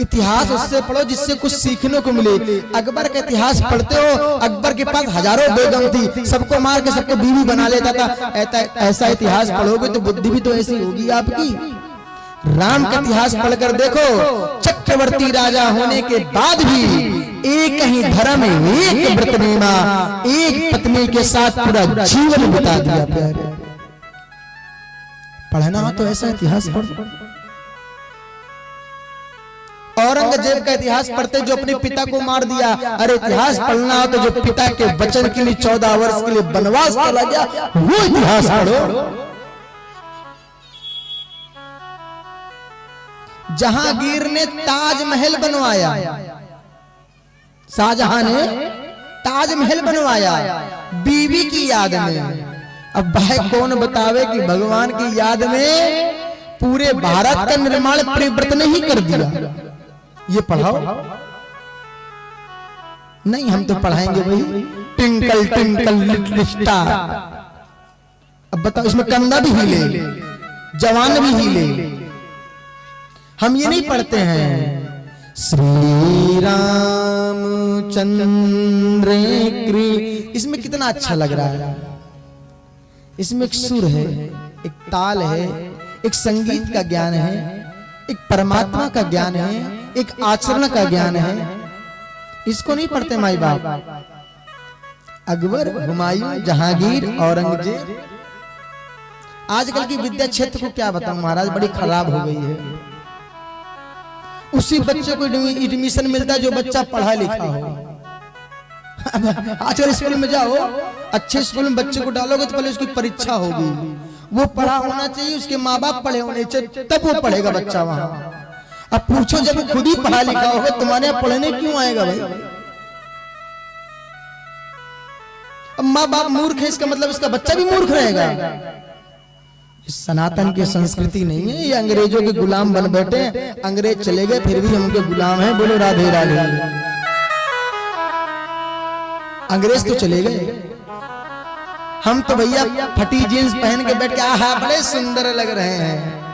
इतिहास उससे पढ़ो जिससे कुछ सीखने को मिले। अकबर का इतिहास पढ़ते हो, अकबर के पास हजारों बेगम थी, सबको मार के सबको बीवी बना लेता था। ऐसा इतिहास पढ़ोगे तो बुद्धि भी तो ऐसी होगी आपकी। राम का इतिहास पढ़कर देखो, चक्रवर्ती राजा होने के बाद भी एक ही धर्म, एक व्रत नेमा, एक पत्नी के साथ पूरा जीवन बिता दिया। प्यारे पढ़ना हो तो ऐसा इतिहास पढ़ो। औरंगजेब का इतिहास पढ़ते जो अपने पिता को मार दिया। अरे इतिहास पढ़ना हो तो जो पिता के वचन के लिए 14 वर्ष के लिए वनवास चला गया, वो इतिहास पढ़ो। जहांगीर ने ताजमहल बनवाया, शाहजहां ने ताजमहल बनवाया बीवी की याद में। अब भाई कौन बतावे कि भगवान की याद में पूरे भारत का निर्माण प्रियव्रत ने ही कर दिया। ये पढ़ाओ नहीं, हम तो पढ़ाएंगे वही ट्विंकल ट्विंकल लिटिल स्टार। अब बताओ, इसमें कंधा भी हिले, जवान भी हिले। हम ये नहीं पढ़ते हैं श्री राम चंद्र कृ। इसमें कितना अच्छा लग रहा है। इसमें एक सुर है, एक ताल है, एक संगीत का ज्ञान है, एक परमात्मा का ज्ञान है, एक आचरण का ज्ञान है। इसको नहीं पढ़ते माई बाप। अकबर, हुमायूं, जहांगीर, औरंगजेब। आजकल की विद्या क्षेत्र को क्या बताऊं महाराज, बड़ी खराब हो गई है। उसी बच्चे को एडमिशन मिलता है जो बच्चा पढ़ा लिखा हो। आजकल स्कूल में जाओ, अच्छे स्कूल में बच्चे को डालोगे तो पहले उसकी परीक्षा होगी, वो पढ़ा होना चाहिए, उसके माँ बाप पढ़े होने चाहिए, तब वो पढ़ेगा बच्चा वहां। अब पूछो जब खुद ही पढ़ा लिखा होगा तुम्हारे यहाँ पढ़ने क्यों आएगा भाई? अब माँ बाप मूर्ख है इसका मतलब इसका बच्चा भी मूर्ख रहेगा। सनातन की संस्कृति नहीं है, ये अंग्रेजों के गुलाम बन बैठे। अंग्रेज चले गए फिर भी हम उनके गुलाम हैं। बोलो राधे राधे। अंग्रेज तो चले गए, हम तो भैया फटी जींस पहन के बैठ के आहा बड़े सुंदर लग रहे हैं।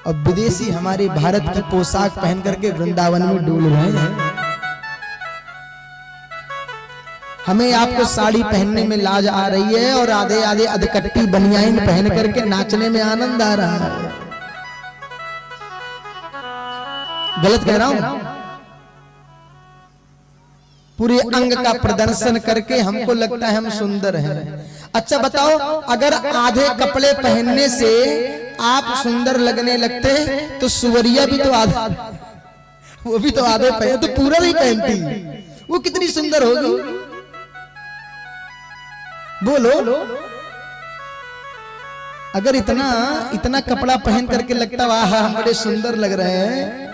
और विदेशी हमारे भारत की पोशाक पहन करके वृंदावन में डोल रहे हैं। हमें आपको साड़ी पहनने में लाज आ रही है और आधे आधे अधकट्टी बनियाइन पहन करके नाचने में आनंद आ रहा है। गलत कह रहा हूं? पूरे अंग का प्रदर्शन करके हमको लगता है हम सुंदर हैं। अच्छा बताओ, अगर आधे कपड़े पहनने से आप सुंदर लगने लगते तो सुवरिया भी तो आधा, वो भी तो आधे पहन तो पूरा नहीं पहनती, वो कितनी सुंदर होगी? बोलो। अगर इतना इतना कपड़ा पहन करके लगता वाह हम बड़े सुंदर लग रहे हैं,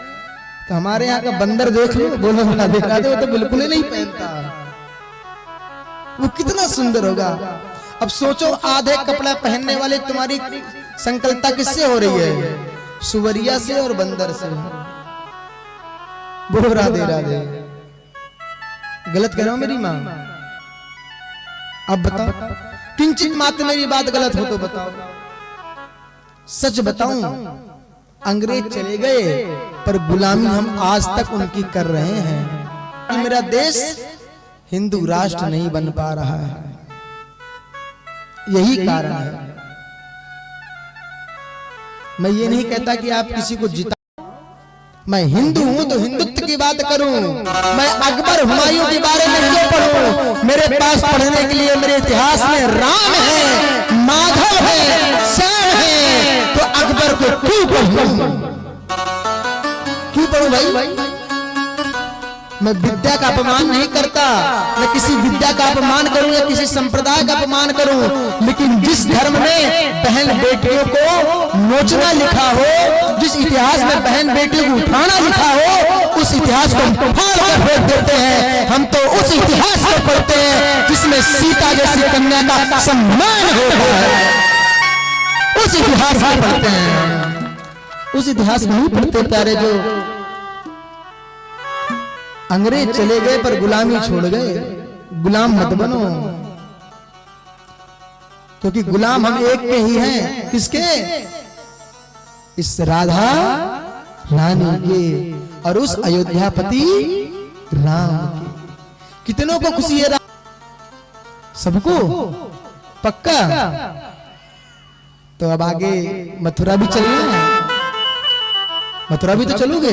तो हमारे यहाँ का बंदर देख लो। बोलो दिखा दे, वो तो बिल्कुल ही नहीं पहनता, वो कितना सुंदर होगा। अब सोचो आधे कपड़ा पहनने वाले तुम्हारी संकल्पना किससे हो रही है? सुवरिया से और बंदर से। बोलो राधे राधे। गलत कह रहा हूं मेरी माँ? अब बताओ, किंचित मात्र मेरी बात गलत हो तो बताओ। सच बताऊं, अंग्रेज चले गए पर गुलामी हम आज तक उनकी कर रहे हैं। कि मेरा देश हिंदू राष्ट्र नहीं बन पा रहा है, यही कारण है। मैं ये नहीं कहता कि आप किसी को जिता, मैं हिंदू हूं तो हिंदुत्व की बात करूं। मैं अकबर हुमायूं के बारे में क्यों पढ़ूं? मेरे पास पढ़ने के लिए मेरे इतिहास में राम है, माधव है, श्याम है, तो अकबर को क्यों पढ़ूं? क्यों पढ़ूं भाई? मैं विद्या का अपमान नहीं करता, मैं किसी विद्या का अपमान करूं या किसी संप्रदाय का अपमान करूं, लेकिन जिस धर्म में बहन बेटियों को नोचना लिखा हो, जिस इतिहास में बहन बेटियों को उठाना लिखा हो, उस इतिहास को हम फाड़ कर फेंक देते हैं। हम तो उस इतिहास को पढ़ते हैं जिसमें सीता जैसी कन्या का सम्मान होता है, उस इतिहास को पढ़ते हैं। उस इतिहास नहीं पढ़ते प्यारे। जो अंग्रेज चले गए पर गुलामी छोड़ गए, गुलाम मत बनो, क्योंकि गुलाम हम एक के ही हैं। किसके? इस राधा रानी के और उस अयोध्यापति राम के। कितनों को खुशी है? सबको पक्का? तो अब आगे मथुरा भी चलना है, मथुरा भी तो चलोगे?